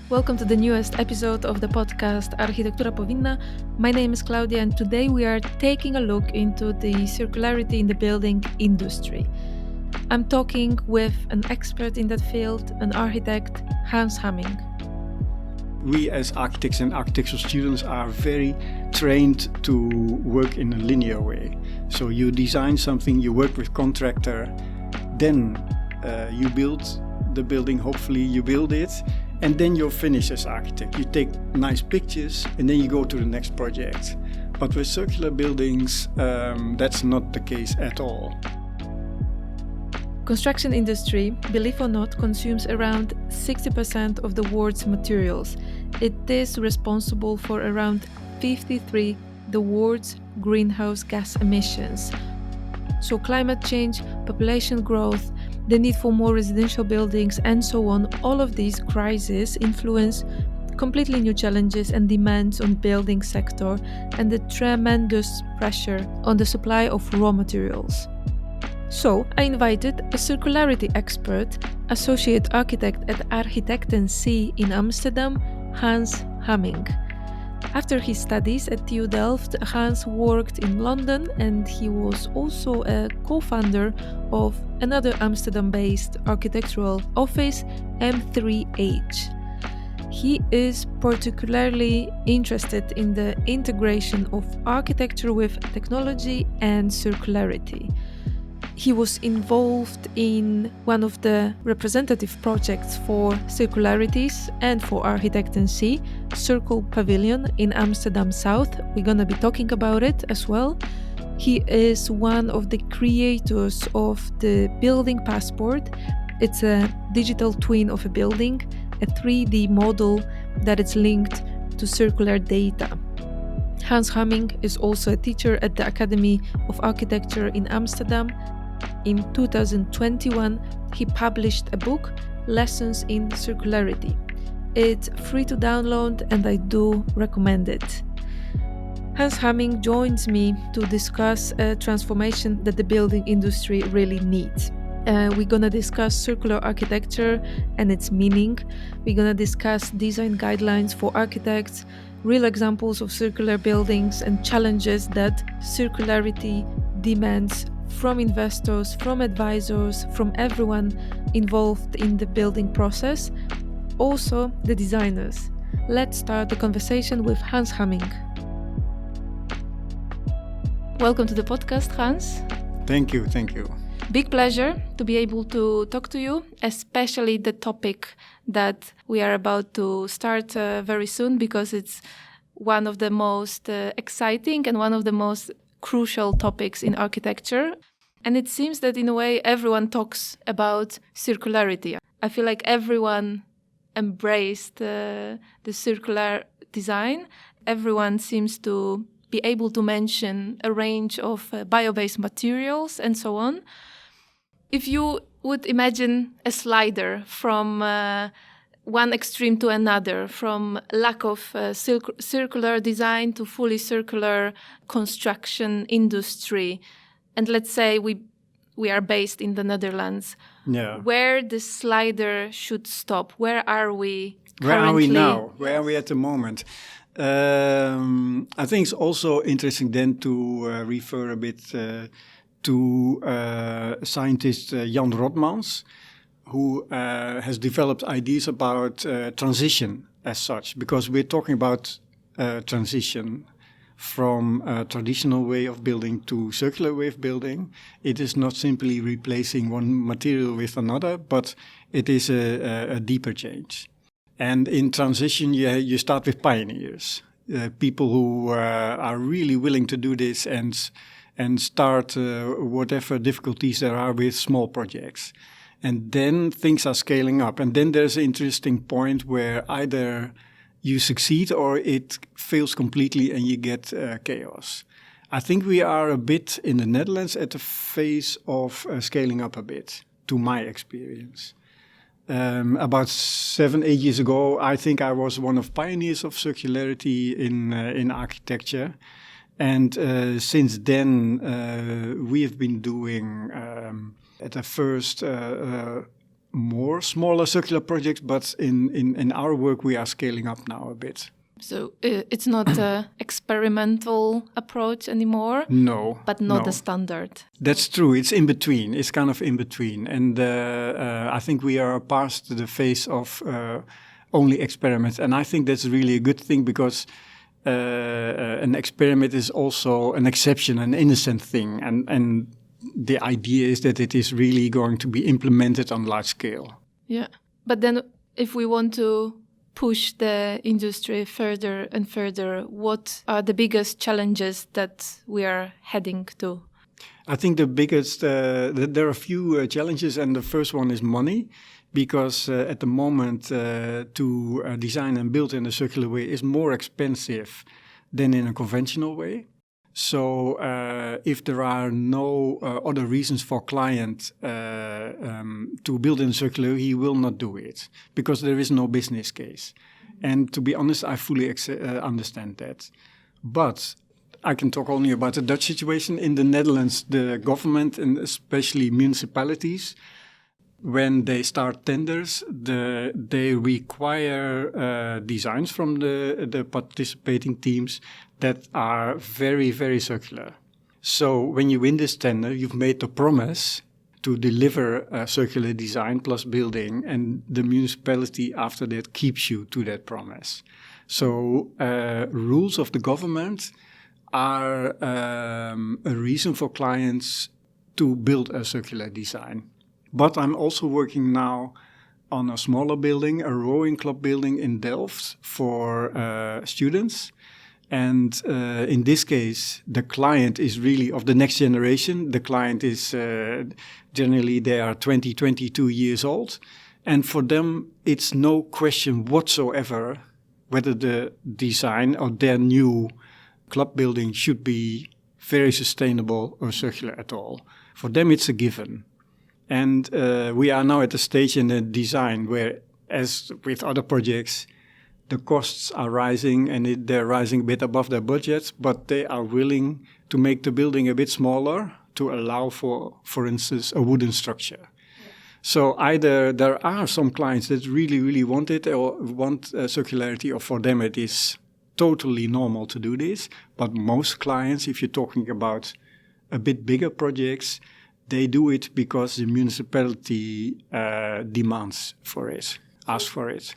Welcome to the newest episode of the podcast Architektura Powinna. My name is Claudia and today we are taking a look into the circularity in the building industry. I'm talking with an expert in that field, an architect, Hans Hammink. We as architects and architectural students are very trained to work in a linear way. So you design something, you work with contractor, then you build the building, hopefully you build it, and then you're finished as architect. You take nice pictures and then you go to the next project. But with circular buildings, that's not the case at all. Construction industry, believe or not, consumes around 60% of the world's materials. It is responsible for around 53% the world's greenhouse gas emissions. So climate change, population growth, the need for more residential buildings and so on, all of these crises influence completely new challenges and demands on building sector and the tremendous pressure on the supply of raw materials. So I invited a circularity expert, associate architect at Architekten Cie in Amsterdam, Hans Hammink. After his studies at TU Delft, Hans worked in London and he was also a co-founder of another Amsterdam-based architectural office, M3H. He is particularly interested in the integration of architecture with technology and circularity. He was involved in one of the representative projects for circularities and for Architekten Cie, CIRCL Pavilion in Amsterdam Zuid. We're going to be talking about it as well. He is one of the creators of the building passport. It's a digital twin of a building, a 3D model that is linked to circular data. Hans Hammink is also a teacher at the Academy of Architecture in Amsterdam. In 2021, he published a book, Lessons in Circularity. It's free to download and I do recommend it. Hans Hammink joins me to discuss a transformation that the building industry really needs. We're going to discuss circular architecture and its meaning. We're going to discuss design guidelines for architects, real examples of circular buildings and challenges that circularity demands from investors, from advisors, from everyone involved in the building process, also the designers. Let's start the conversation with Hans Hammink. Welcome to the podcast, Hans. Thank you. Big pleasure to be able to talk to you, especially the topic that we are about to start very soon, because it's one of the most exciting and one of the most crucial topics in architecture. And it seems that in a way everyone talks about circularity. I feel like everyone embraced the circular design. Everyone seems to be able to mention a range of bio-based materials and so on. If you would imagine a slider from one extreme to another, from lack of circular design to fully circular construction industry, and let's say we are based in the Netherlands, where the slider should stop? Where are we currently? Where are we now? Where are we at the moment? I think it's also interesting then to refer a bit to scientist Jan Rotmans, who has developed ideas about transition as such, because we're talking about transition from a traditional way of building to circular way of building. It is not simply replacing one material with another, but it is a deeper change. And in transition, you start with pioneers, people who are really willing to do this and start whatever difficulties there are with small projects. And then things are scaling up. And then there's an interesting point where either you succeed or it fails completely and you get chaos. I think we are a bit in the Netherlands at the phase of scaling up a bit, to my experience. About 7-8 years ago, I think I was one of pioneers of circularity in architecture. And since then, we have been doing at a first more smaller circular projects, but in our work we are scaling up now a bit. So it's not an experimental approach anymore? No. But not the standard? That's true. It's in between. It's kind of in between. And I think we are past the phase of only experiments. And I think that's really a good thing, because an experiment is also an exception, an innocent thing. And the idea is that it is really going to be implemented on large scale. Yeah. But then if we want to push the industry further and further, what are the biggest challenges that we are heading to? I think the biggest, there are a few challenges, and the first one is money, because at the moment to design and build in a circular way is more expensive than in a conventional way. So if there are no other reasons for client to build in circular, he will not do it, because there is no business case. And to be honest, I fully understand that. But I can talk only about the Dutch situation. In the Netherlands, the government and especially municipalities, when they start tenders, they require designs from the participating teams that are very, very circular. So when you win this tender, you've made the promise to deliver a circular design plus building, and the municipality after that keeps you to that promise. So rules of the government are a reason for clients to build a circular design. But I'm also working now on a smaller building, a rowing club building in Delft for students. And in this case, the client is really of the next generation. The client is generally, they are 20, 22 years old. And for them, it's no question whatsoever whether the design of their new club building should be very sustainable or circular at all. For them, it's a given. And we are now at a stage in the design where, as with other projects, the costs are rising, and they're rising a bit above their budgets, but they are willing to make the building a bit smaller to allow for instance, a wooden structure. Yeah. So either there are some clients that really, really want it or want circularity, or for them it is totally normal to do this. But most clients, if you're talking about a bit bigger projects, they do it because the municipality demands for it, asks for it.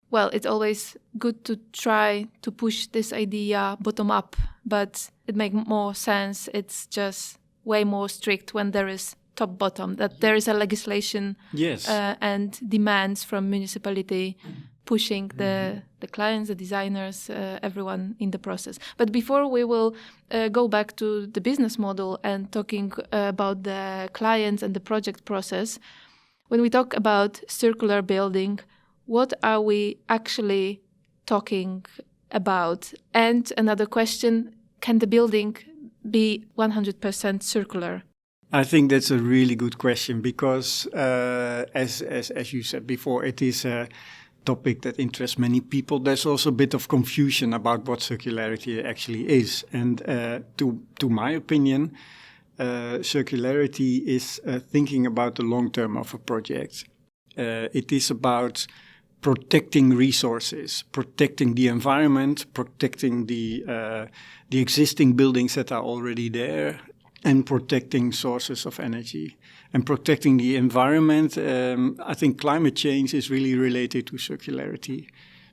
Well, it's always good to try to push this idea bottom up, but it makes more sense. It's just way more strict when there is top bottom, that there is a legislation. Yes. And demands from municipality pushing the clients, the designers, everyone in the process. But before we will go back to the business model and talking about the clients and the project process, when we talk about circular building, what are we actually talking about? And another question, can the building be 100% circular? I think that's a really good question, because as you said before, it is a topic that interests many people. There's also a bit of confusion about what circularity actually is. And to my opinion, circularity is thinking about the long term of a project. It is about protecting resources, protecting the environment, protecting the existing buildings that are already there, and protecting sources of energy. And protecting the environment, I think climate change is really related to circularity,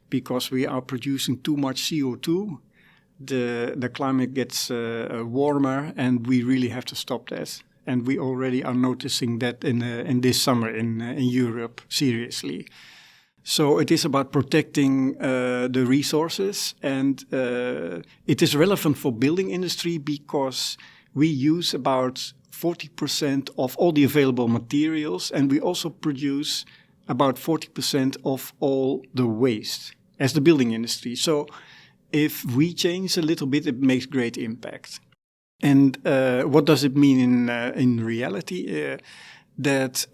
because we are producing too much CO2. The climate gets warmer, and we really have to stop that. And we already are noticing that in this summer in Europe, seriously. So it is about protecting the resources, and it is relevant for building industry because we use about 40% of all the available materials, and we also produce about 40% of all the waste as the building industry. So if we change a little bit, it makes great impact. And what does it mean in reality? That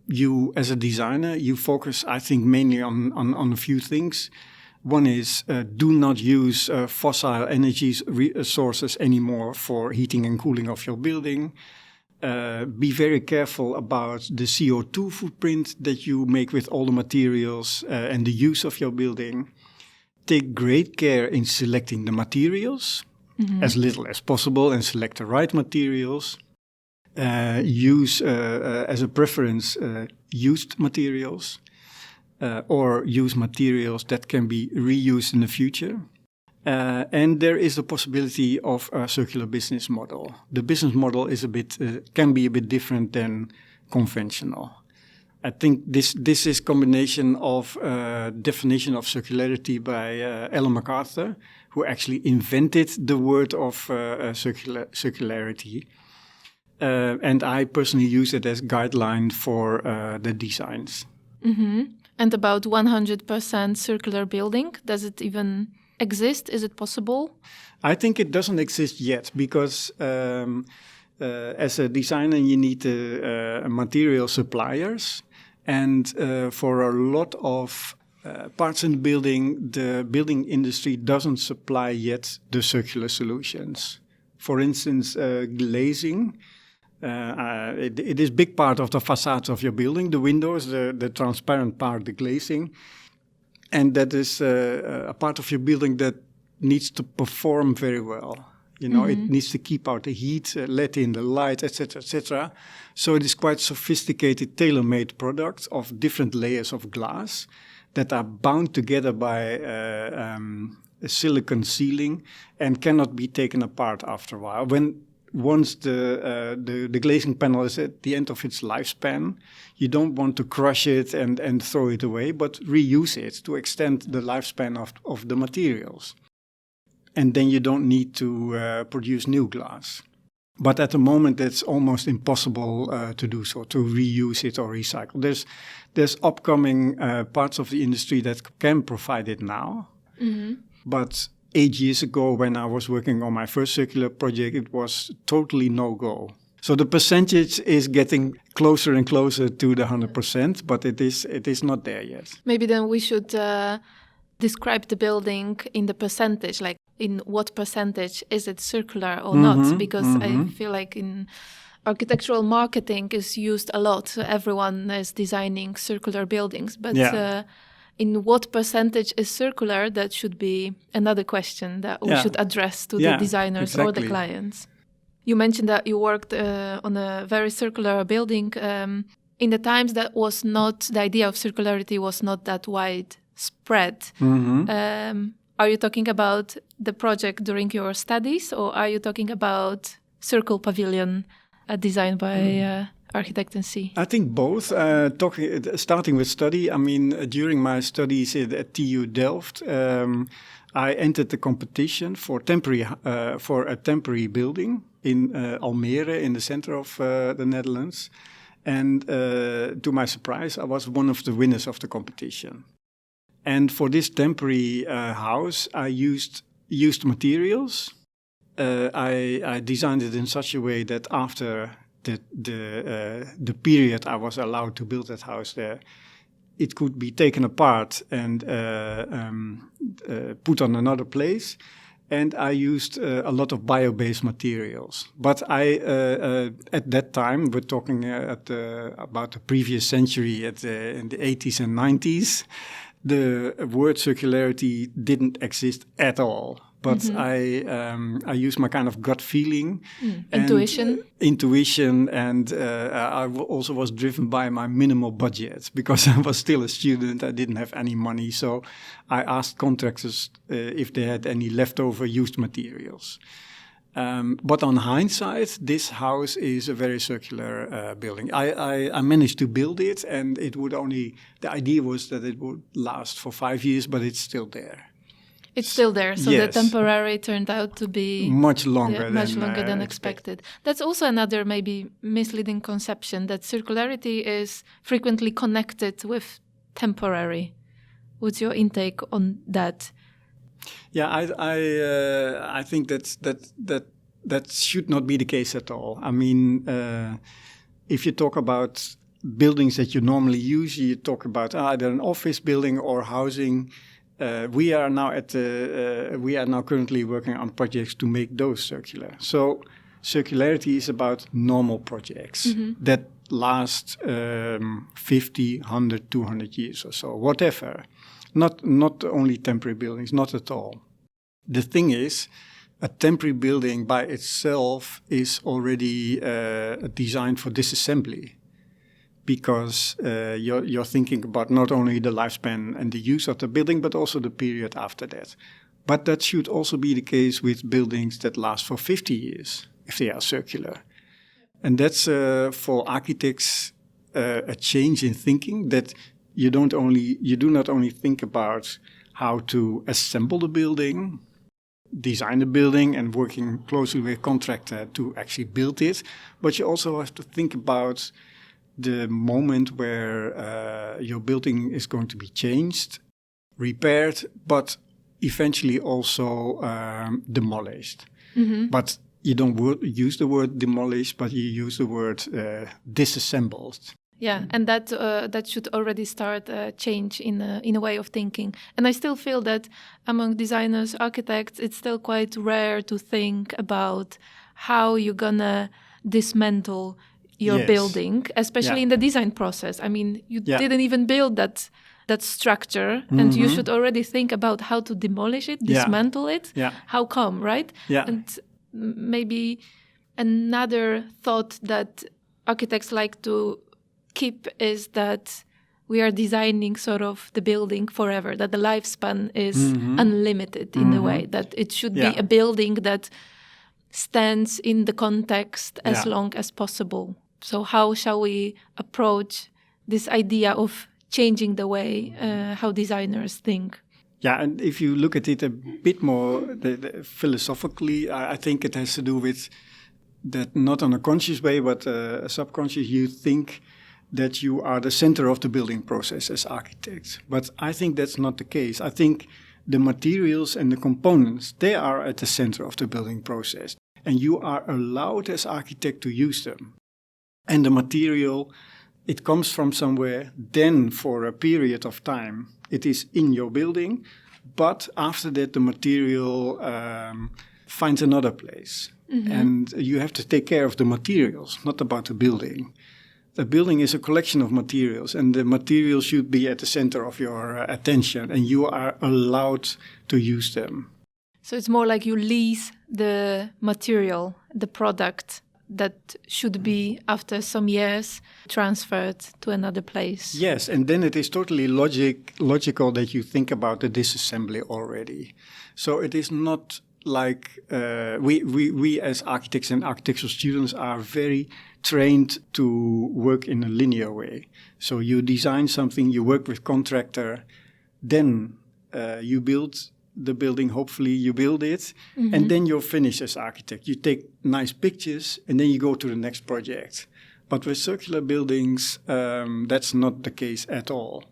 you, as a designer, you focus, I think, mainly on a few things. One is do not use fossil energy sources anymore for heating and cooling of your building. be very careful about the CO2 footprint that you make with all the materials and the use of your building. Take great care in selecting the materials, as little as possible, and select the right materials. Use as a preference used materials or use materials that can be reused in the future. And there is a possibility of a circular business model. The business model is can be a bit different than conventional. I think this is combination of definition of circularity by Ellen MacArthur, who actually invented the word of circularity. And I personally use it as guideline for the designs. Mm-hmm. And about 100% circular building, does it even exist? Is it possible? I think it doesn't exist yet because as a designer you need material suppliers, and for a lot of parts in the building industry doesn't supply yet the circular solutions. For instance, glazing. It is big part of the facades of your building, the windows, the transparent part, the glazing. And that is a part of your building that needs to perform very well. You know, it needs to keep out the heat, let in the light, etc., etc. So it is quite sophisticated, tailor-made products of different layers of glass that are bound together by a silicon sealing and cannot be taken apart after a while. Once the glazing panel is at the end of its lifespan, you don't want to crush it and throw it away, but reuse it to extend the lifespan of the materials. And then you don't need to produce new glass. But at the moment, it's almost impossible to do so, to reuse it or recycle. There's upcoming parts of the industry that can provide it now. Mm-hmm. But 8 years ago, when I was working on my first circular project, it was totally no-go. So the percentage is getting closer and closer to the 100%, but it is not there yet. Maybe then we should describe the building in the percentage, like in what percentage is it circular or not? Because I feel like in architectural marketing is used a lot. So everyone is designing circular buildings, but in what percentage is circular, that should be another question that we should address to the designers or the clients. You mentioned that you worked on a very circular building. In the times that was not, the idea of circularity was not that widespread. Are you talking about the project during your studies, or are you talking about CIRCL Pavilion designed by Architekten Cie? I think both. Starting with study, I mean, during my studies at TU Delft, I entered the competition for a temporary building in Almere, in the center of the Netherlands. And to my surprise, I was one of the winners of the competition. And for this temporary house, I used materials. I designed it in such a way that after the period I was allowed to build that house there, it could be taken apart and put on another place. And I used a lot of bio-based materials. But at that time, we're talking about the previous century, in the 80s and 90s, the word circularity didn't exist at all. But I used my kind of gut feeling. Intuition. And I also was driven by my minimal budget because I was still a student. I didn't have any money. So I asked contractors if they had any leftover used materials. But on hindsight, this house is a very circular building. I managed to build it, and the idea was that it would last for 5 years, but it's still there. It's still there, so the temporary turned out to be much longer than expected. That's also another maybe misleading conception, that circularity is frequently connected with temporary. What's your intake on that? Yeah, I think that should not be the case at all. I mean, if you talk about buildings that you normally use, you talk about either an office building or housing. We are now currently working on projects to make those circular. So Circularity is about normal projects that last 50, 100, 200 years or so, whatever. Not only temporary buildings, not at all. The thing is, a temporary building by itself is already designed for disassembly, because you're thinking about not only the lifespan and the use of the building, but also the period after that. But that should also be the case with buildings that last for 50 years, if they are circular. And that's for architects a change in thinking, that you do not only think about how to assemble the building, design the building and working closely with a contractor to actually build it, but you also have to think about the moment where your building is going to be changed, repaired, but eventually also demolished. But you don't use the word demolished, but you use the word disassembled. Yeah, and that should already start a change in a way of thinking. And I still feel that among designers, architects, it's still quite rare to think about how you're gonna dismantle your building, especially in the design process. I mean, you didn't even build that structure, and you should already think about how to demolish it, dismantle it. How come, right? And maybe another thought that architects like to keep is that we are designing sort of the building forever, that the lifespan is unlimited in a way, that it should be a building that stands in the context as long as possible. So how shall we approach this idea of changing the way how designers think? Yeah, and if you look at it a bit more philosophically, I think it has to do with that, not on a conscious way, but a subconscious. You think that you are the center of the building process as architects. But I think that's not the case. I think the materials and the components, they are at the center of the building process. And you are allowed as architect to use them. And the material, it comes from somewhere, then for a period of time, it is in your building. But after that, the material finds another place. And you have to take care of the materials, not about the building. The building is a collection of materials, and the materials should be at the center of your attention, and you are allowed to use them. So it's more like you lease the material, the product that should be, after some years, transferred to another place. Yes, and then it is totally logical that you think about the disassembly already. So it is not like we as architects and architectural students are very trained to work in a linear way. So you design something, you work with contractor, then you build the building, hopefully you build it, and then you're finished as architect. You take nice pictures, and then you go to the next project. But with circular buildings, that's not the case at all.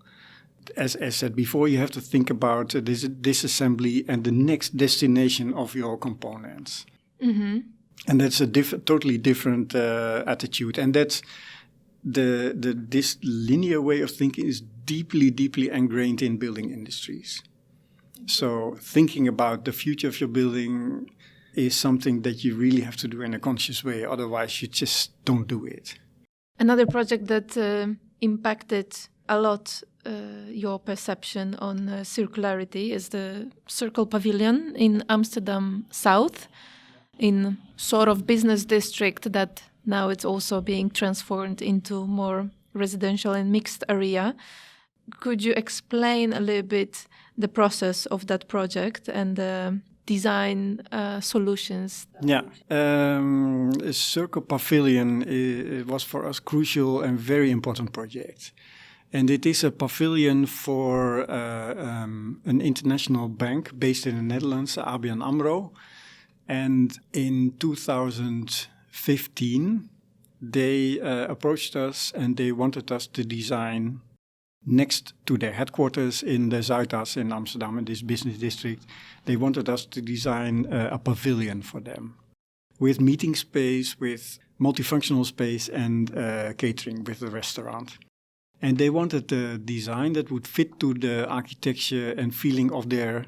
As said before, you have to think about this disassembly and the next destination of your components. And that's a totally different attitude. And that's this linear way of thinking is deeply, deeply ingrained in building industries. So thinking about the future of your building is something that you really have to do in a conscious way. Otherwise, you just don't do it. Another project that impacted a lot your perception on circularity is the CIRCL Pavilion in Amsterdam Zuid, in sort of business district that now it's also being transformed into more residential and mixed area. Could you explain a little bit the process of that project and the design solutions? Yeah, CIRCL Pavilion it was for us crucial and very important project. And it is a pavilion for an international bank based in the Netherlands, ABN AMRO. And in 2015, they approached us and they wanted us to design, next to their headquarters in the Zuidas in Amsterdam, in this business district, they wanted us to design a pavilion for them with meeting space, with multifunctional space and catering with the restaurant. And they wanted a design that would fit to the architecture and feeling of their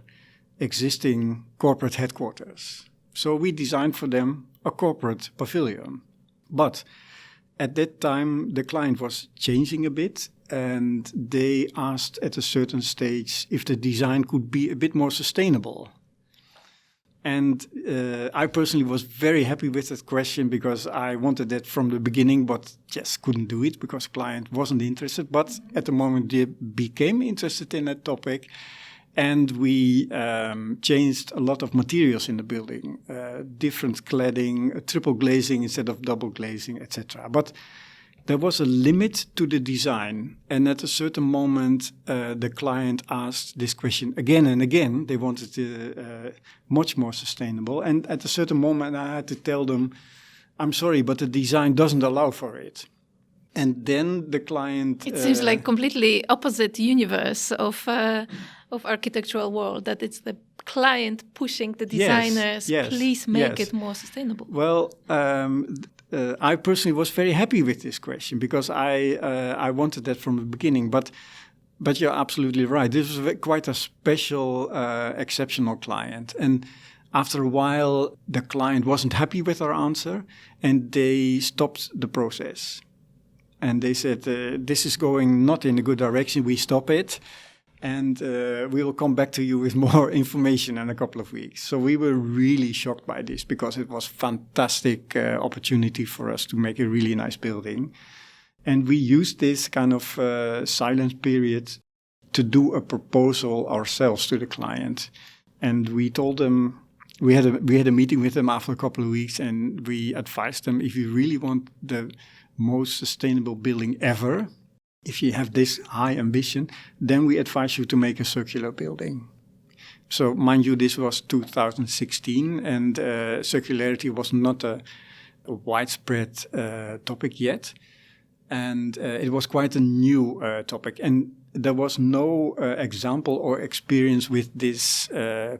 existing corporate headquarters. So we designed for them a corporate pavilion. But at that time, the client was changing a bit, and they asked at a certain stage if the design could be a bit more sustainable. And I personally was very happy with that question because I wanted that from the beginning, but just couldn't do it because the client wasn't interested. But at the moment, they became interested in that topic. And we changed a lot of materials in the building, different cladding, triple glazing instead of double glazing, etc. But there was a limit to the design. And at a certain moment, the client asked this question again and again. They wanted it much more sustainable. And at a certain moment, I had to tell them, I'm sorry, but the design doesn't allow for it. And then the client... It seems like completely opposite universe of architectural world, that it's the client pushing the designers, please make it more sustainable. Well, I personally was very happy with this question because I wanted that from the beginning. But you're absolutely right. This was quite a special, exceptional client. And after a while, the client wasn't happy with our answer and they stopped the process. And they said, this is going not in a good direction, we stop it. And we will come back to you with more information in a couple of weeks. So we were really shocked by this because it was a fantastic opportunity for us to make a really nice building. And we used this kind of silence period to do a proposal ourselves to the client. And we told them, we had a meeting with them after a couple of weeks, and we advised them, if you really want the most sustainable building ever, if you have this high ambition, then we advise you to make a circular building. So mind you, this was 2016 and circularity was not a widespread topic yet. And it was quite a new topic. And there was no example or experience with this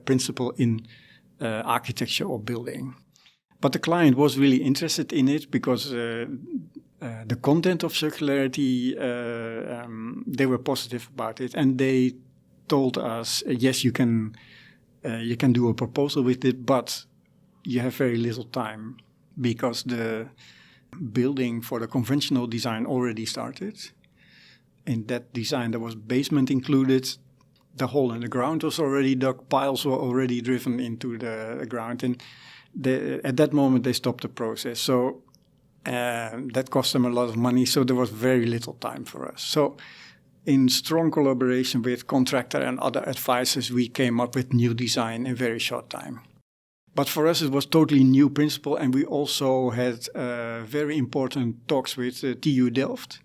principle in architecture or building. But the client was really interested in it because the content of circularity, they were positive about it, and they told us, yes, you can do a proposal with it, but you have very little time because the building for the conventional design already started. In that design, there was basement included. The hole in the ground was already dug. Piles were already driven into the ground, and at that moment they stopped the process. So that cost them a lot of money, so there was very little time for us. So in strong collaboration with contractor and other advisors, we came up with new design in very short time. But for us, it was totally new principle, and we also had very important talks with TU Delft.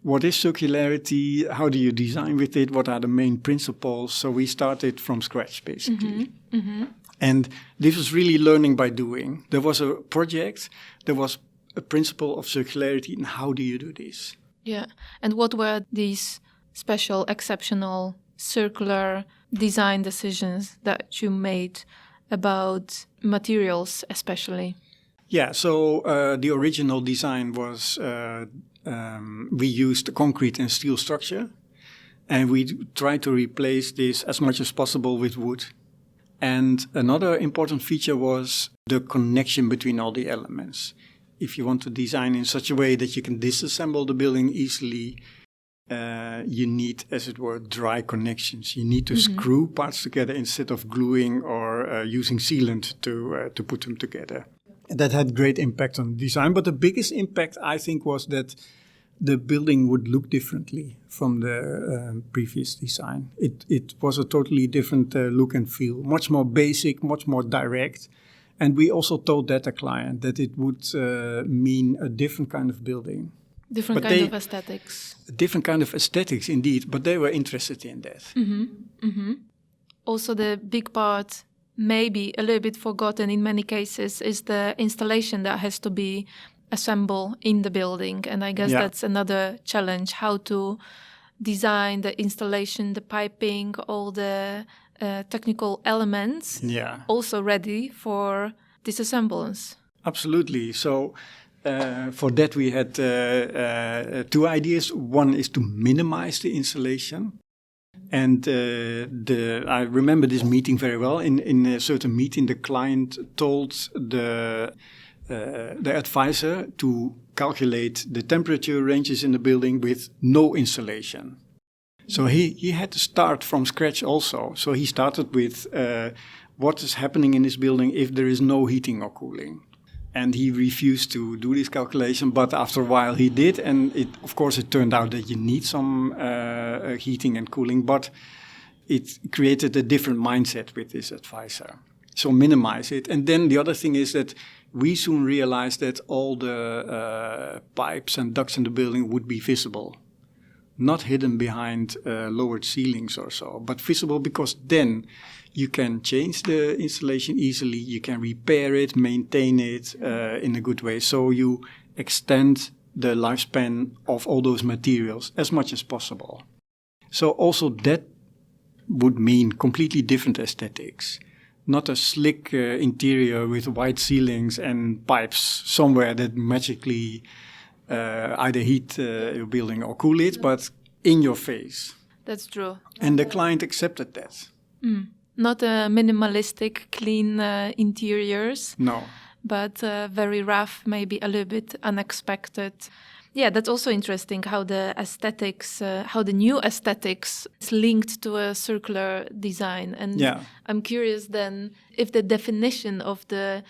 What is circularity? How do you design with it? What are the main principles? So we started from scratch, basically. Mm-hmm. Mm-hmm. And this was really learning by doing. There was a project, there was a principle of circularity, and how do you do this? Yeah. And what were these special, exceptional, circular design decisions that you made about materials especially? Yeah, so the original design was, we used concrete and steel structure, and we tried to replace this as much as possible with wood. And another important feature was the connection between all the elements. If you want to design in such a way that you can disassemble the building easily, you need, as it were, dry connections. You need to screw parts together instead of gluing or using sealant to put them together. And that had great impact on the design. But the biggest impact, I think, was that the building would look differently from the previous design. It was a totally different look and feel, much more basic, much more direct. And we also told that the client that it would mean a different kind of building. Different kind of aesthetics. Different kind of aesthetics, indeed. But they were interested in that. Mm-hmm. Mm-hmm. Also, the big part, maybe a little bit forgotten in many cases, is the installation that has to be assembled in the building. And I guess that's another challenge, how to design the installation, the piping, all the technical elements, also ready for disassemblance. Absolutely. So for that we had two ideas. One is to minimize the installation. And I remember this meeting very well. In a certain meeting, the client told the advisor to calculate the temperature ranges in the building with no insulation. So he had to start from scratch also. So he started with what is happening in this building if there is no heating or cooling. And he refused to do this calculation, but after a while he did. And of course, it turned out that you need some heating and cooling, but it created a different mindset with this advisor. So minimize it. And then the other thing is that we soon realized that all the pipes and ducts in the building would be visible. Not hidden behind lowered ceilings or so, but visible, because then you can change the installation easily, you can repair it, maintain it in a good way. So you extend the lifespan of all those materials as much as possible. So also that would mean completely different aesthetics. Not a slick interior with white ceilings and pipes somewhere that magically either heat your building or cool it, but in your face. That's true. And the client accepted that. Not minimalistic, clean interiors. No. But very rough, maybe a little bit unexpected. Yeah, that's also interesting how the aesthetics, how the new aesthetics is linked to a circular design. And I'm curious then if the definition of the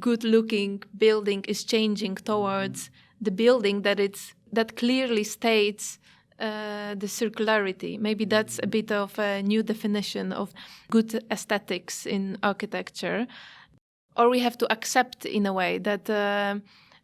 good-looking building is changing towards the building that clearly states the circularity. Maybe that's a bit of a new definition of good aesthetics in architecture. Or we have to accept in a way that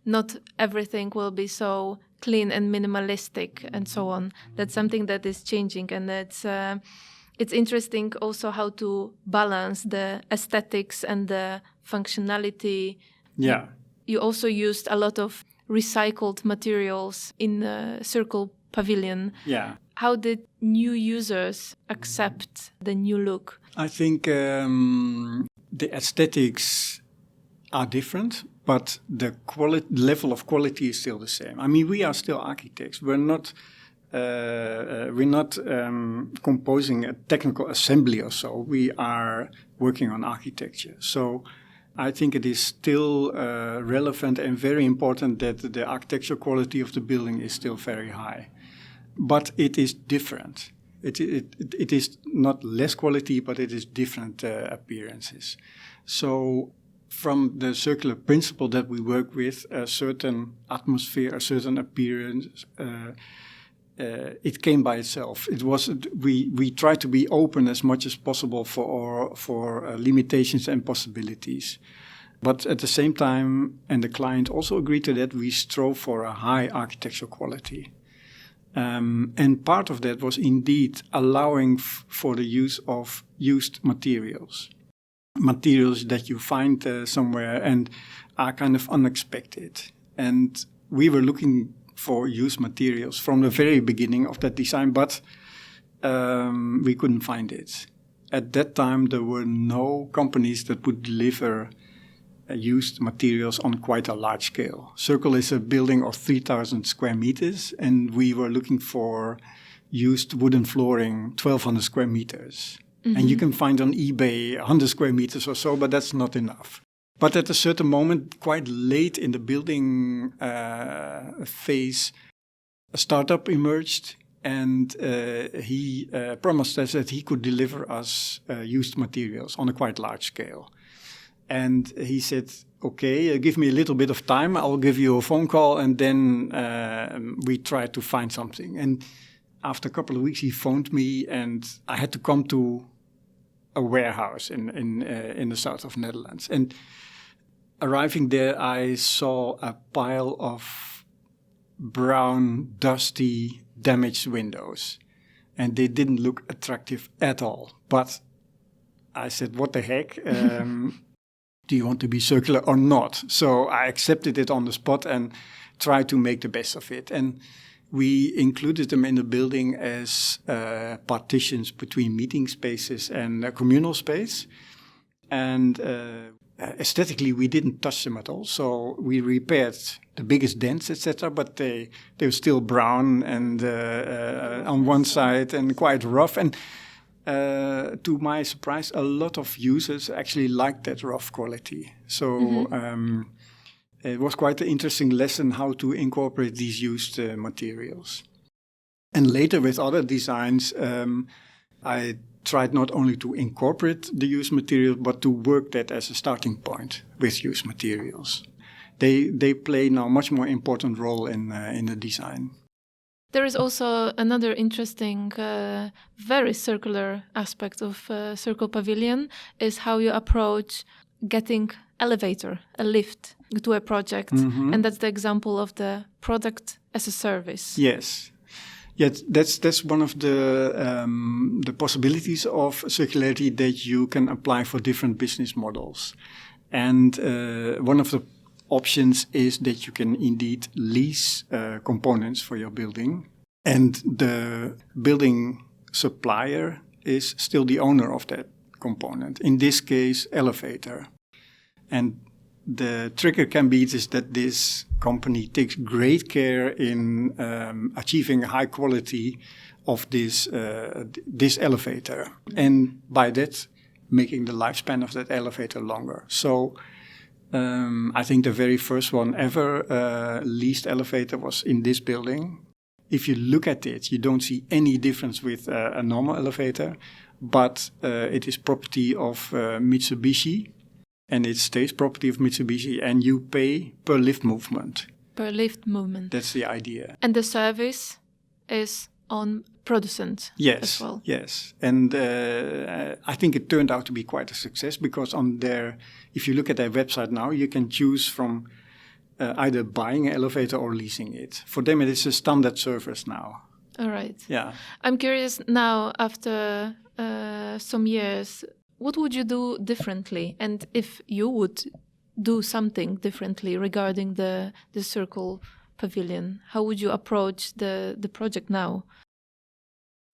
not everything will be so clean and minimalistic and so on. That's something that is changing, and it's interesting also how to balance the aesthetics and the functionality. Yeah. You also used a lot of recycled materials in CIRCL Pavilion. Yeah. How did new users accept the new look? I think the aesthetics are different, but the level of quality is still the same. I mean, we are still architects. We're not composing a technical assembly or so. We are working on architecture. So I think it is still relevant and very important that the architectural quality of the building is still very high. But it is different. It is not less quality, but it is different appearances. So from the circular principle that we work with, a certain atmosphere, a certain appearance, it came by itself. It was we try to be open as much as possible for limitations and possibilities. But at the same time, and the client also agreed to that, we strove for a high architectural quality. And part of that was indeed allowing for the use of used materials that you find somewhere and are kind of unexpected. And we were looking for used materials from the very beginning of that design, but we couldn't find it. At that time, there were no companies that would deliver used materials on quite a large scale. CIRCL is a building of 3,000 square meters, and we were looking for used wooden flooring, 1,200 square meters. Mm-hmm. And you can find on eBay 100 square meters or so, but that's not enough. But at a certain moment, quite late in the building phase, a startup emerged, and he promised us that he could deliver us used materials on a quite large scale. And he said, okay, give me a little bit of time. I'll give you a phone call. And then we tried to find something. And after a couple of weeks, he phoned me, and I had to come to a warehouse in the south of Netherlands. And arriving there, I saw a pile of brown, dusty, damaged windows. And they didn't look attractive at all. But I said, what the heck? Do you want to be circular or not? So I accepted it on the spot and tried to make the best of it. And we included them in the building as partitions between meeting spaces and a communal space. And aesthetically, we didn't touch them at all. So we repaired the biggest dents, etc. But they were still brown and on one side and quite rough. And to my surprise, a lot of users actually liked that rough quality. So it was quite an interesting lesson how to incorporate these used materials. And later with other designs, I tried not only to incorporate the used materials, but to work that as a starting point with used materials. They play now a much more important role in the design. There is also another interesting, very circular aspect of Circle Pavilion is how you approach getting a lift to a project. And that's the example of the product as a service. Yes. Yeah, that's one of the possibilities of circularity that you can apply for different business models. And one of the options is that you can indeed lease components for your building. And the building supplier is still the owner of that component. In this case, elevator. And the trigger can be is that this company takes great care in achieving high quality of this elevator, and by that making the lifespan of that elevator longer. So I think the very first one ever leased elevator was in this building. If you look at it, you don't see any difference with a normal elevator, but it is property of Mitsubishi. And it stays property of Mitsubishi, and you pay per lift movement. Per lift movement. That's the idea. And the service is on producent as well. Yes. And I think it turned out to be quite a success because if you look at their website now, you can choose from either buying an elevator or leasing it. For them, it is a standard service now. All right. Yeah. I'm curious now, after some years, what would you do differently? And if you would do something differently regarding the Circle Pavilion, how would you approach the project now?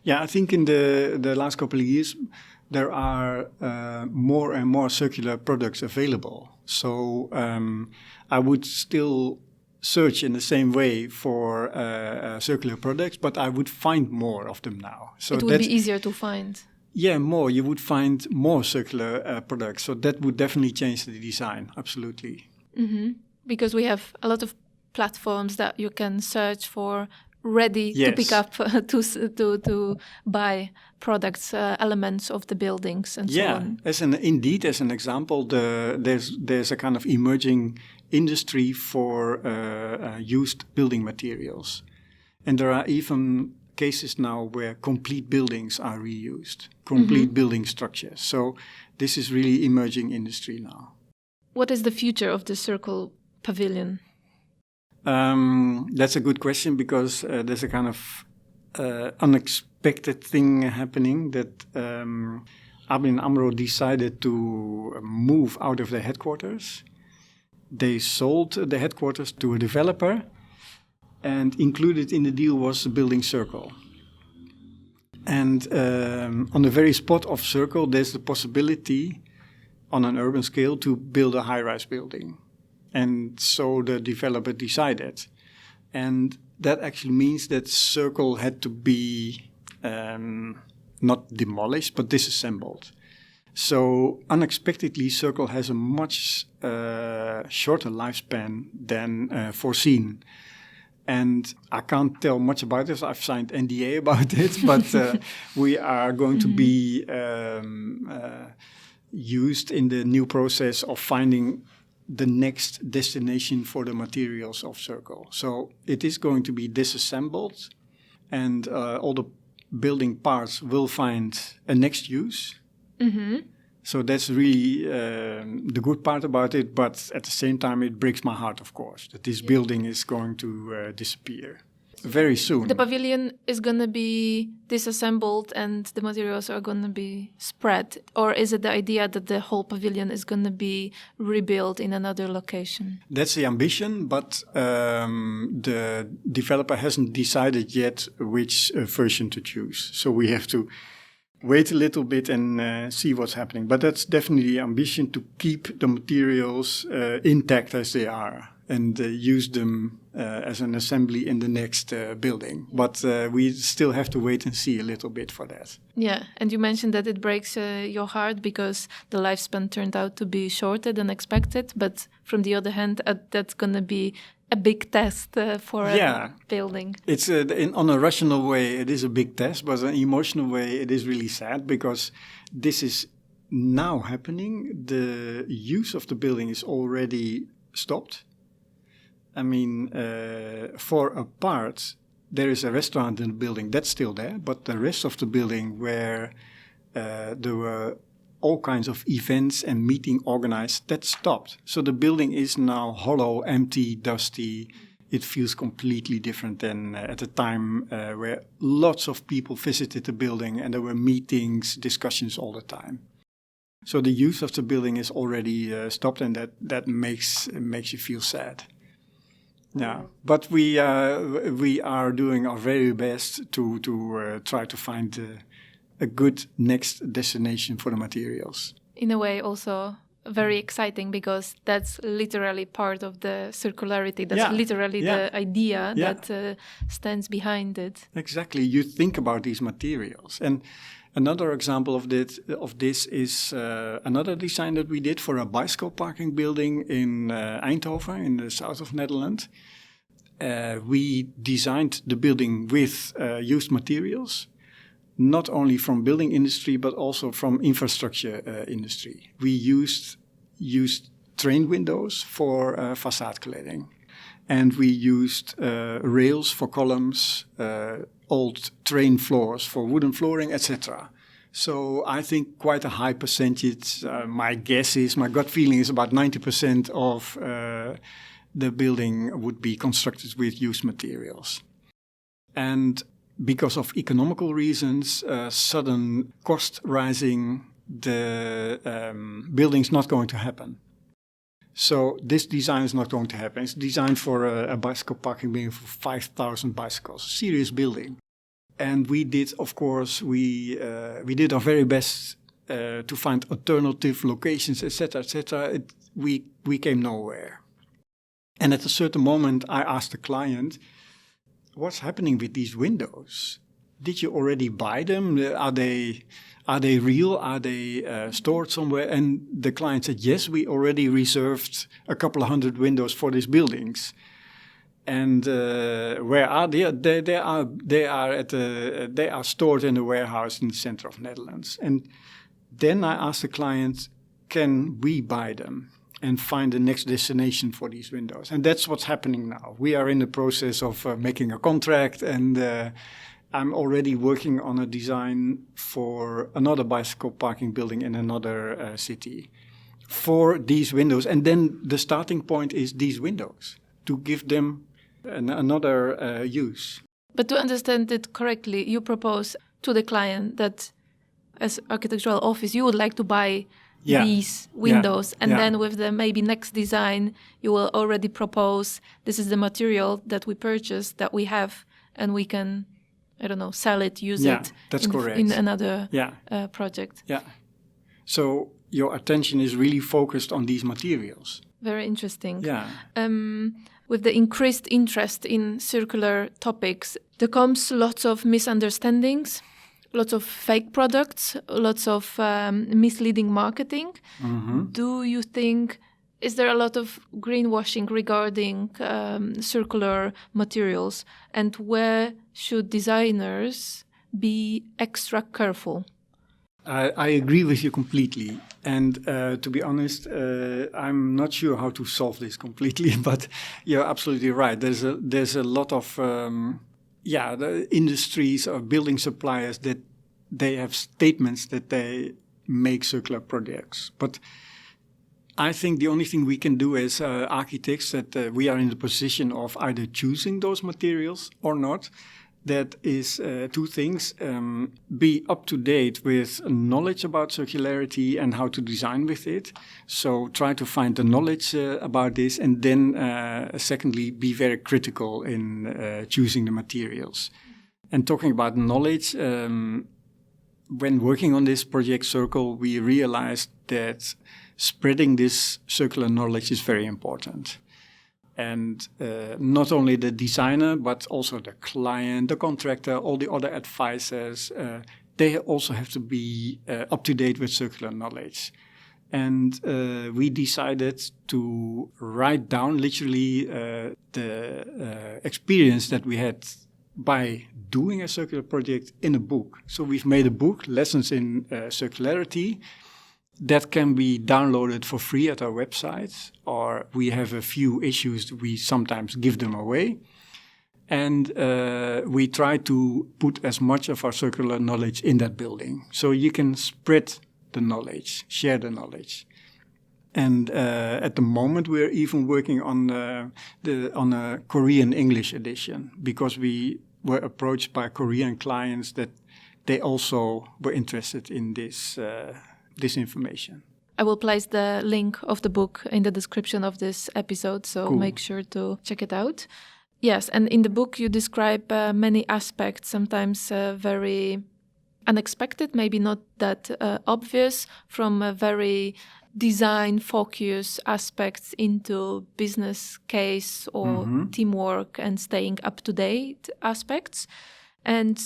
Yeah, I think in the last couple of years, there are more and more circular products available. So I would still search in the same way for circular products, but I would find more of them now. So it would be easier to find. Yeah, more. You would find more circular products. So that would definitely change the design. Absolutely. Because we have a lot of platforms that you can search for ready to pick up to buy products, elements of the buildings and so on. Indeed, as an example, there's a kind of emerging industry for used building materials. And there are even cases now where complete buildings are reused, complete building structures. So this is really emerging industry now. What is the future of the Circle Pavilion? That's a good question because there's a kind of unexpected thing happening that ABN AMRO decided to move out of their headquarters. They sold the headquarters to a developer, and included in the deal was the building Circle. And on the very spot of Circle, there's the possibility on an urban scale to build a high-rise building. And so the developer decided. And that actually means that Circle had to be not demolished, but disassembled. So unexpectedly, Circle has a much shorter lifespan than foreseen. And I can't tell much about this. I've signed NDA about it, but we are going to be used in the new process of finding the next destination for the materials of Circle. So it is going to be disassembled, and all the building parts will find a next use. So that's really the good part about it, but at the same time it breaks my heart, of course, that this building is going to disappear very soon. The pavilion is going to be disassembled and the materials are going to be spread? Or is it the idea that the whole pavilion is going to be rebuilt in another location? That's the ambition, but the developer hasn't decided yet which version to choose. So we have to wait a little bit and see what's happening. But that's definitely the ambition, to keep the materials intact as they are and use them as an assembly in the next building. But we still have to wait and see a little bit for that. Yeah, and you mentioned that it breaks your heart because the lifespan turned out to be shorter than expected. But from the other hand, that's going to be a big test for a building. It's on a rational way, it is a big test, but on an emotional way, it is really sad because this is now happening. The use of the building is already stopped. I mean, for a part, there is a restaurant in the building that's still there, but the rest of the building where there were all kinds of events and meeting organized, that stopped. So the building is now hollow, empty, dusty. It feels completely different than at the time where lots of people visited the building and there were meetings, discussions all the time. So the use of the building is already stopped, and that makes you feel sad. Yeah, but we are doing our very best to try to find a good next destination for the materials. In a way, also very exciting because that's literally part of the circularity. That's literally the idea that stands behind it. Exactly. You think about these materials. And another example of this is another design that we did for a bicycle parking building in Eindhoven in the south of Netherlands. We designed the building with used materials, not only from building industry, but also from infrastructure industry. We used train windows for facade cladding. And we used rails for columns, old train floors for wooden flooring, etc. So I think quite a high percentage, my gut feeling is about 90% of the building would be constructed with used materials. And because of economical reasons, sudden cost rising, the building's not going to happen. So this design is not going to happen. It's designed for a bicycle parking building for 5,000 bicycles, a serious building. And we did, of course, we did our very best to find alternative locations, etc., etc. We came nowhere. And at a certain moment, I asked the client, what's happening with these windows? Did you already buy them? Are they real? Are they stored somewhere? And the client said, yes, we already reserved a couple of hundred windows for these buildings. And where are they? They are stored in a warehouse in the center of Netherlands. And then I asked the client, can we buy them and find the next destination for these windows? And that's what's happening now. We are in the process of making a contract, and I'm already working on a design for another bicycle parking building in another city for these windows. And then the starting point is these windows, to give them another use. But to understand it correctly, you propose to the client that as architectural office, you would like to buy these windows, and then with the maybe next design, you will already propose, this is the material that we purchased, that we have, and we can, I don't know, sell it, use it that's correct. In another project. Yeah. So your attention is really focused on these materials. Very interesting. Yeah. With the increased interest in circular topics, there comes lots of misunderstandings, lots of fake products, lots of misleading marketing. Mm-hmm. Do you think, is there a lot of greenwashing regarding circular materials? And where should designers be extra careful? I agree with you completely. And to be honest, I'm not sure how to solve this completely, but you're absolutely right. There's a lot of the industries or building suppliers that they have statements that they make circular products. But I think the only thing we can do as architects, that we are in the position of either choosing those materials or not. That is two things. Be up to date with knowledge about circularity and how to design with it. So try to find the knowledge about this. And then secondly, be very critical in choosing the materials. And talking about knowledge, when working on this project Circle, we realized that spreading this circular knowledge is very important. And not only the designer, but also the client, the contractor, all the other advisors, they also have to be up to date with circular knowledge. And we decided to write down literally the experience that we had by doing a circular project in a book. So we've made a book, Lessons in Circularity, that can be downloaded for free at our website, or we have a few issues, we sometimes give them away. And we try to put as much of our circular knowledge in that building. So you can spread the knowledge, share the knowledge. And at the moment, we're even working on a Korean English edition, because we were approached by Korean clients that they also were interested in this information. I will place the link of the book in the description of this episode, so Cool. make sure to check it out. Yes, and in the book you describe many aspects, sometimes very unexpected, maybe not that obvious, from a very design-focused aspects into business case or teamwork and staying up-to-date aspects. And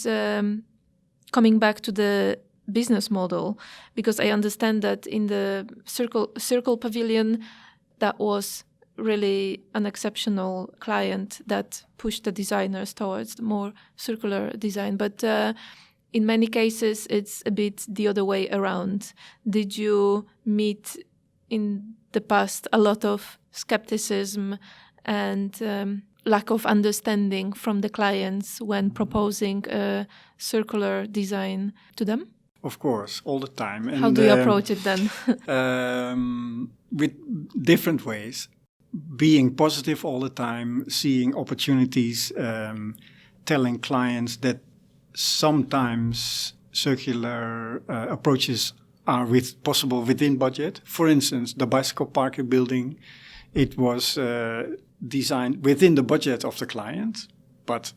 coming back to the business model, because I understand that in the CIRCL Pavilion, that was really an exceptional client that pushed the designers towards the more circular design. But in many cases, it's a bit the other way around. Did you meet in the past a lot of skepticism and lack of understanding from the clients when proposing a circular design to them? Of course, all the time. And, how do you approach it then? With different ways. Being positive all the time, seeing opportunities, telling clients that sometimes circular approaches are possible within budget. For instance, the bicycle parking building, it was designed within the budget of the client, but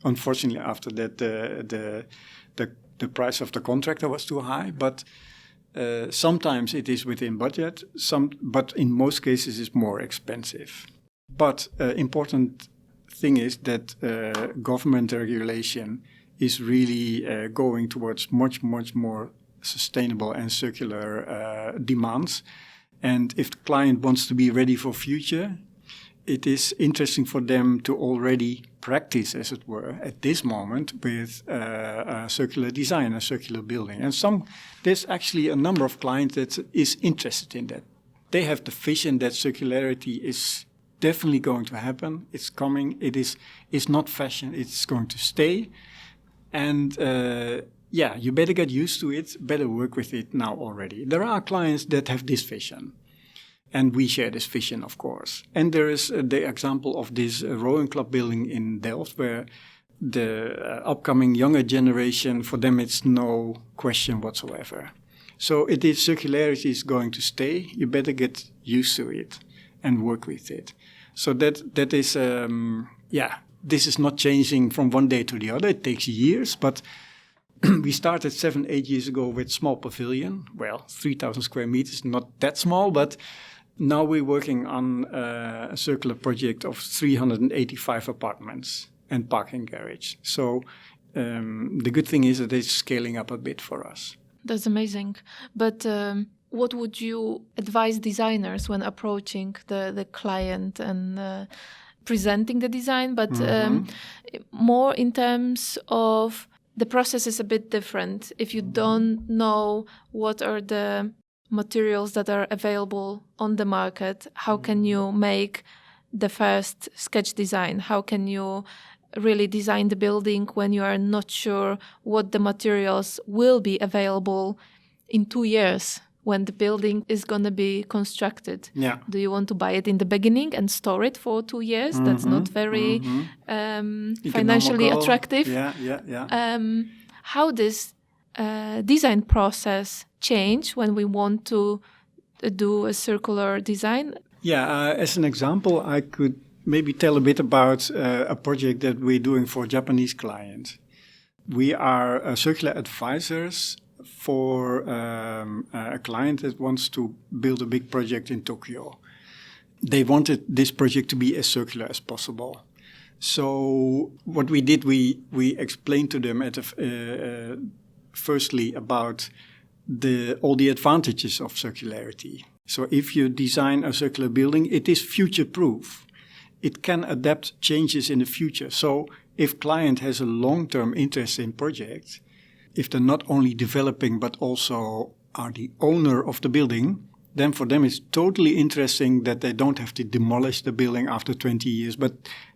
unfortunately after that the price of the contractor was too high. But sometimes it is within budget, but in most cases it's more expensive. But important thing is that government regulation is really going towards much more sustainable and circular demands. And if the client wants to be ready for future, it is interesting for them to already practice, as it were, at this moment with a circular design, a circular building. And there's actually a number of clients that is interested in that. They have the vision that circularity is definitely going to happen. It's coming. It's not fashion. It's going to stay. And you better get used to it, better work with it now already. There are clients that have this vision. And we share this vision, of course. And there is the example of this rowing club building in Delft, where the upcoming younger generation, for them, it's no question whatsoever. So circularity is going to stay. You better get used to it and work with it. So that is, this is not changing from one day to the other. It takes years, but we started 7-8 years ago with small pavilion. Well, 3,000 square meters, not that small, but now we're working on a circular project of 385 apartments and parking garage. So the good thing is that it's scaling up a bit for us. That's amazing. But what would you advise designers when approaching the client and presenting the design? But more in terms of the process is a bit different. If you don't know what are the materials that are available on the market, how can you make the first sketch design? How can you really design the building when you are not sure what the materials will be available in 2 years when the building is going to be constructed? Yeah. Do you want to buy it in the beginning and store it for 2 years? That's not very financially attractive. How this design process change when we want to do a circular design? As an example, I could maybe tell a bit about a project that we're doing for a Japanese client. We are circular advisors for a client that wants to build a big project in Tokyo. They wanted this project to be as circular as possible. So what we did, we explained to them firstly about all the advantages of circularity. So if you design a circular building, it is future-proof. It can adapt changes in the future. So if client has a long-term interest in projects, if they're not only developing but also are the owner of the building, then for them it's totally interesting that they don't have to demolish the building after 20 years, but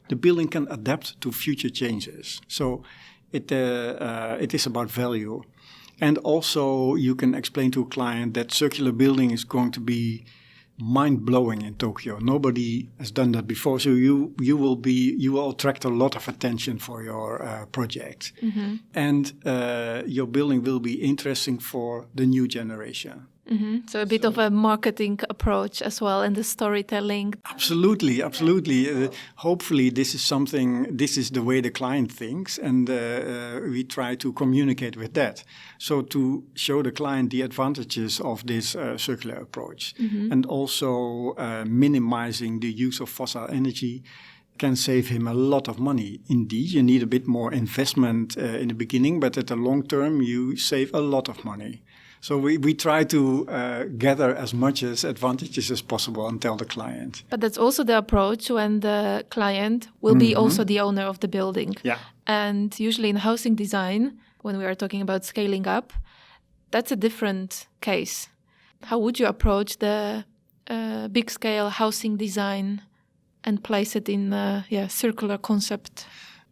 the building can adapt to future changes. So it is about value. And also you can explain to a client that circular building is going to be mind-blowing in Tokyo. Nobody has done that before, so you will attract a lot of attention for your project. Mm-hmm. And your building will be interesting for the new generation. Mm-hmm. So a bit of a marketing approach as well, and the storytelling. Absolutely. Hopefully this is the way the client thinks, and we try to communicate with that. So to show the client the advantages of this circular approach, mm-hmm. and also minimizing the use of fossil energy can save him a lot of money. Indeed, you need a bit more investment in the beginning, but at the long term you save a lot of money. So we try to gather as much as advantages as possible and tell the client. But that's also the approach when the client will be also the owner of the building. Yeah. And usually in housing design, when we are talking about scaling up, that's a different case. How would you approach the big scale housing design and place it in a circular concept?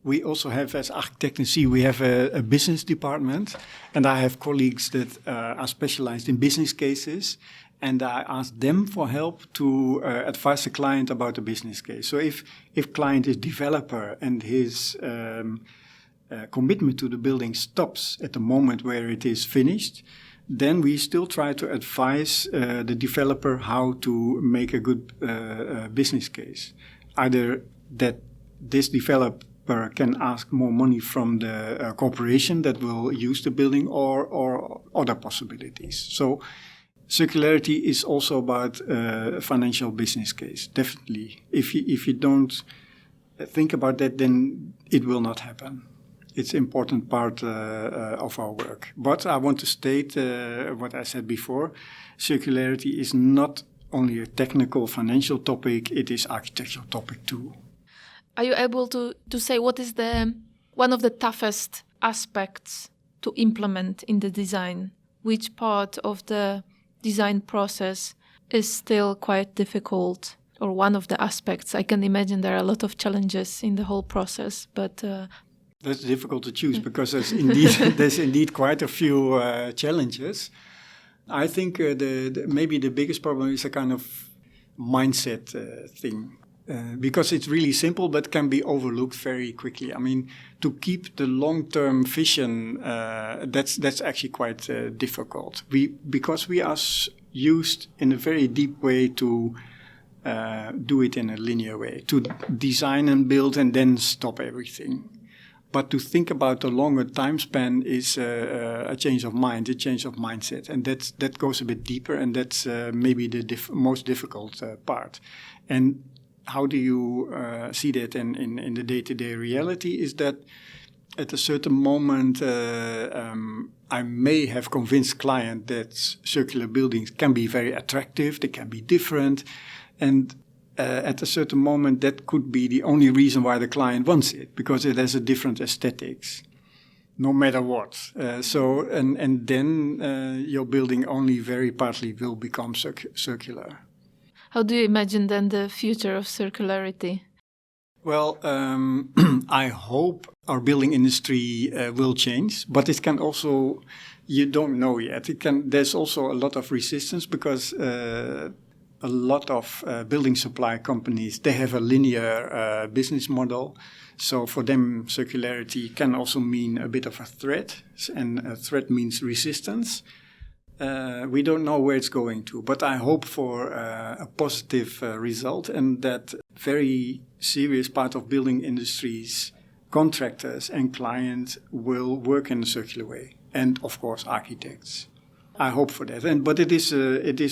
We also have, as Architekten Cie, we have a business department, and I have colleagues that are specialized in business cases, and I ask them for help to advise the client about the business case. So if client is developer and his commitment to the building stops at the moment where it is finished, then we still try to advise the developer how to make a good business case. Either that this developer can ask more money from the corporation that will use the building, or other possibilities. So circularity is also about financial business case, definitely. If you don't think about that, then it will not happen. It's an important part of our work. But I want to state what I said before. Circularity is not only a technical financial topic, it is architectural topic too. Are you able to say what is one of the toughest aspects to implement in the design? Which part of the design process is still quite difficult, or one of the aspects? I can imagine there are a lot of challenges in the whole process, but that's difficult to choose because there's indeed quite a few challenges. I think maybe the biggest problem is a kind of mindset thing. Because it's really simple, but can be overlooked very quickly. I mean, to keep the long-term vision, that's actually quite difficult. Because we are used in a very deep way to do it in a linear way, to design and build and then stop everything. But to think about the longer time span is a change of mind, a change of mindset, and that goes a bit deeper, and that's maybe the most difficult part. And how do you see that in the day-to-day reality is that at a certain moment I may have convinced client that circular buildings can be very attractive, they can be different, and at a certain moment that could be the only reason why the client wants it, because it has a different aesthetics, no matter what. And then your building only very partly will become circular. How do you imagine then the future of circularity? Well, I hope our building industry will change, but it can also, you don't know yet. There's also a lot of resistance because a lot of building supply companies, they have a linear business model. So for them, circularity can also mean a bit of a threat, and a threat means resistance. We don't know where it's going to, but I hope for a positive result, and that very serious part of building industries contractors and clients will work in a circular way, and of course architects. I hope for that. But it is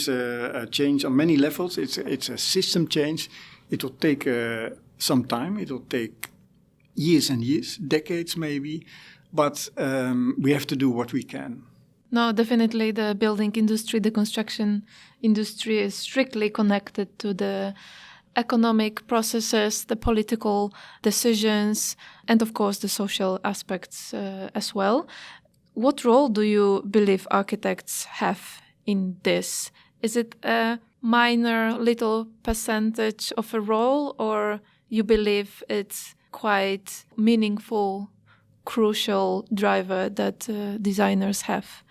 a change on many levels. It's a system change. It will take some time. It will take years and years, decades maybe. But we have to do what we can. No, definitely the building industry, the construction industry is strictly connected to the economic processes, the political decisions, and of course the social aspects as well. What role do you believe architects have in this? Is it a minor little percentage of a role, or you believe it's quite meaningful, crucial driver that designers have?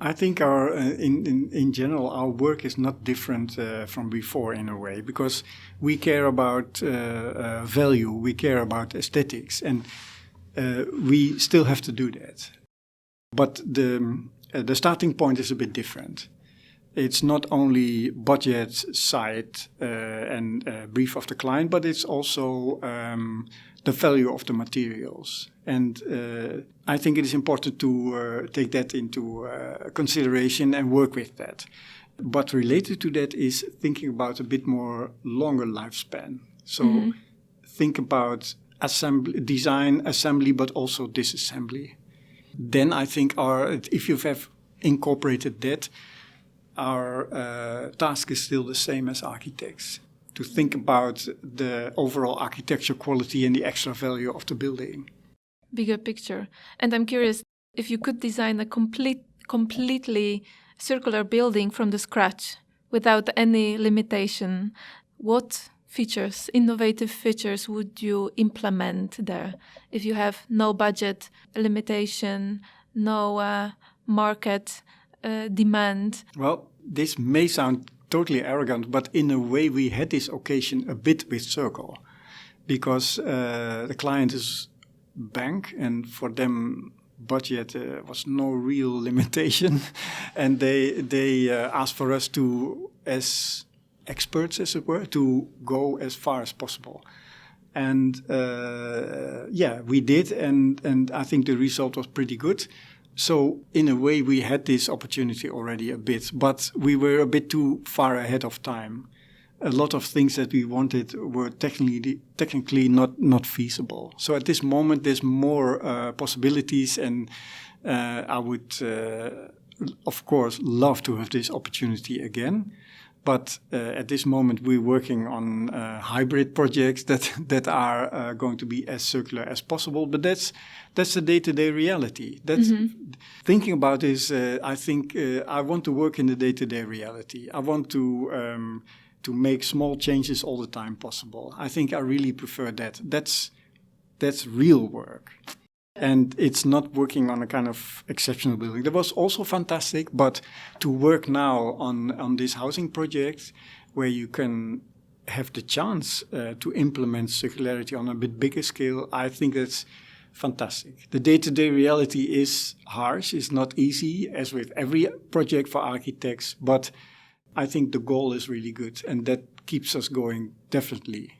I think in general our work is not different from before in a way, because we care about value, we care about aesthetics, and we still have to do that. But the starting point is a bit different. It's not only budget, site, and brief of the client, but it's also the value of the materials. And I think it is important to take that into consideration and work with that. But related to that is thinking about a bit more longer lifespan. So think about design, assembly, but also disassembly. Then I think if you have incorporated that, our task is still the same as architects, to think about the overall architecture quality and the extra value of the building. Bigger picture. And I'm curious, if you could design a completely circular building from the scratch without any limitation, what features, innovative features would you implement there? If you have no budget limitation, no market demand. Well, this may sound totally arrogant, but in a way we had this occasion a bit with CIRCL, because the client is bank, and for them budget was no real limitation, and they asked for us to, as experts as it were, to go as far as possible. And we did, and I think the result was pretty good. So in a way we had this opportunity already a bit, but we were a bit too far ahead of time. A lot of things that we wanted were technically not feasible. So at this moment there's more possibilities, and I would of course love to have this opportunity again. But at this moment we're working on hybrid projects that are going to be as circular as possible. But that's the day-to-day reality. That's thinking about is I think I want to work in the day-to-day reality. I want to make small changes all the time possible. I think I really prefer that. That's real work. And it's not working on a kind of exceptional building. That was also fantastic, but to work now on this housing project where you can have the chance to implement circularity on a bit bigger scale, I think that's fantastic. The day-to-day reality is harsh, it's not easy, as with every project for architects, but I think the goal is really good, and that keeps us going, definitely.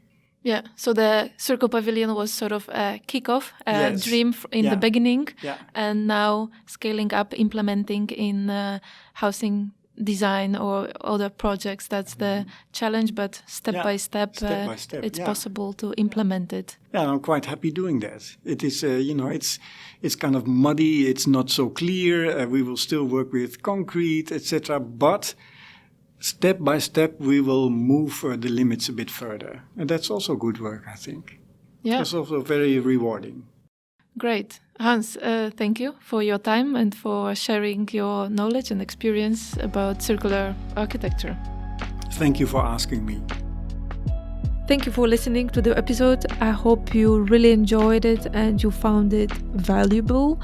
Yeah, so the Circle Pavilion was sort of a kickoff, a dream in the beginning, and now scaling up, implementing in housing design or other projects. That's the challenge, but step by step, it's possible to implement it. Yeah, I'm quite happy doing that. It is, it's kind of muddy, it's not so clear, we will still work with concrete, etc., but step by step, we will move the limits a bit further. And that's also good work, I think. Yeah. It's also very rewarding. Great. Hans, thank you for your time and for sharing your knowledge and experience about circular architecture. Thank you for asking me. Thank you for listening to the episode. I hope you really enjoyed it and you found it valuable.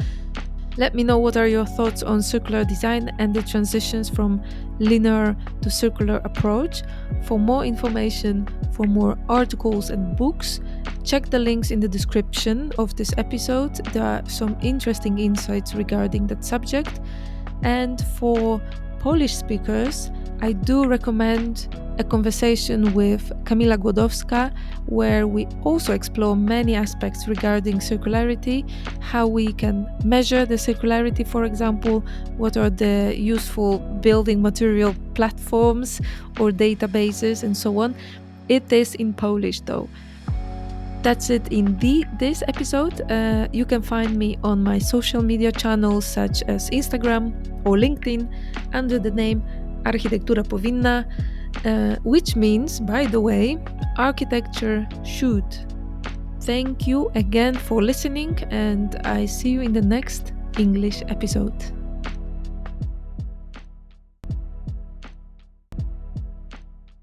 Let me know what are your thoughts on circular design and the transitions from linear to circular approach. For more information, for more articles and books, check the links in the description of this episode. There are some interesting insights regarding that subject. And for Polish speakers, I do recommend a conversation with Kamila Głodowska, where we also explore many aspects regarding circularity, how we can measure the circularity, for example, what are the useful building material platforms or databases, and so on. It is in Polish though. That's it in this episode. You can find me on my social media channels such as Instagram or LinkedIn under the name Architektura Powinna, which means, by the way, architecture should. Thank you again for listening, and I see you in the next English episode.